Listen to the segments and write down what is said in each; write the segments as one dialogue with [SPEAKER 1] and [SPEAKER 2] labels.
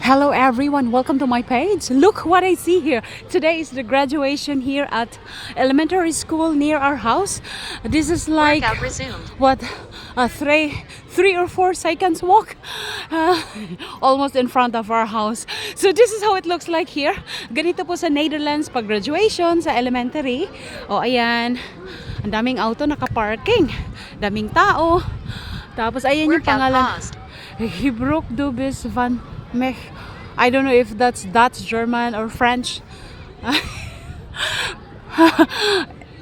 [SPEAKER 1] Hello everyone, welcome to my page. Look what I see here. Today is the graduation here at elementary school near our house. This is like
[SPEAKER 2] Workout resumed.
[SPEAKER 1] what, three or four seconds walk, almost in front of our house. So this is how it looks like here. Ganito po sa Netherlands pag graduation sa elementary. O ayan, ang daming auto nakaparking, daming tao. Tapos ayan yung
[SPEAKER 2] Workout
[SPEAKER 1] pangalan.
[SPEAKER 2] paused.
[SPEAKER 1] Hebroek Dubis van Mech. I don't know if that's Dutch, German, or French.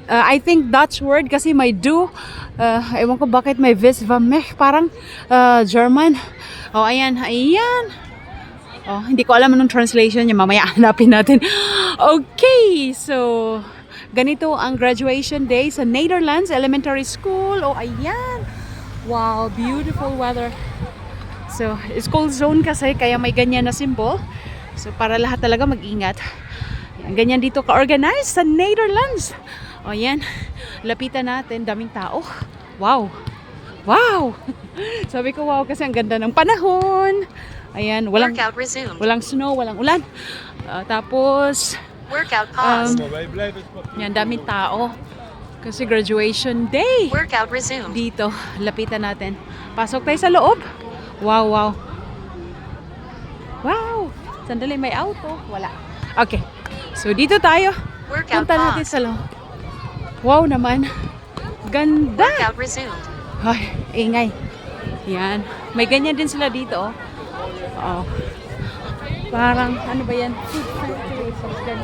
[SPEAKER 1] I think Dutch word kasi may do. Ewan ko bakit may vis van Mech. Parang German. Oh, ayan. Ayan. Oh, hindi ko alam anong translation niya. Mamaya hanapin natin. Okay, so ganito ang graduation day sa Netherlands Elementary School. Oh, ayan. Wow, beautiful weather. So, school zone kasi, kaya may ganyan na symbol. So, para lahat talaga mag-ingat. Yan, ganyan dito ka-organize sa Netherlands. O, yan. Lapitan natin. Daming tao. Wow. Wow. Sabi ko, wow, kasi ang ganda ng panahon. Ayan,
[SPEAKER 2] Workout resumed.
[SPEAKER 1] walang snow, walang ulan. Tapos,
[SPEAKER 2] Workout paused.
[SPEAKER 1] yan, daming tao. Kasi graduation day.
[SPEAKER 2] Workout resumed.
[SPEAKER 1] Dito, lapitan natin. Pasok tayo sa loob. Wow, wow. Wow! Sandali, may auto. Wala. Okay. So, dito tayo.
[SPEAKER 2] Workout
[SPEAKER 1] Punta natin
[SPEAKER 2] paused.
[SPEAKER 1] sa loob. Wow naman. Ganda!
[SPEAKER 2] Workout resumed.
[SPEAKER 1] Ay, ingay. Yan. May ganyan din sila dito. Oh. Oo. Parang, ano ba yan? Food factory. Something.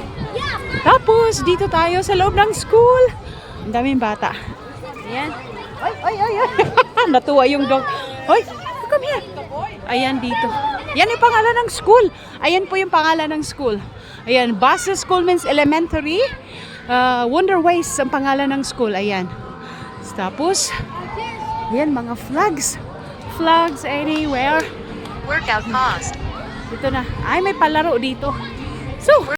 [SPEAKER 1] Tapos, dito tayo sa loob ng school. Ang daming bata. Ayan. Ay, ay, ay, ay. Natuwa yung dog. Hoy, come here. Ayan dito. Yan yung pangalan ng school. Ayan po yung pangalan ng school. Ayan, Base School means elementary. Wonder Ways ang pangalan ng school. Ayan. Tapos, ayan, mga flags. Flags anywhere.
[SPEAKER 2] Workout paused.
[SPEAKER 1] Dito na. Ay, may palaro dito. So,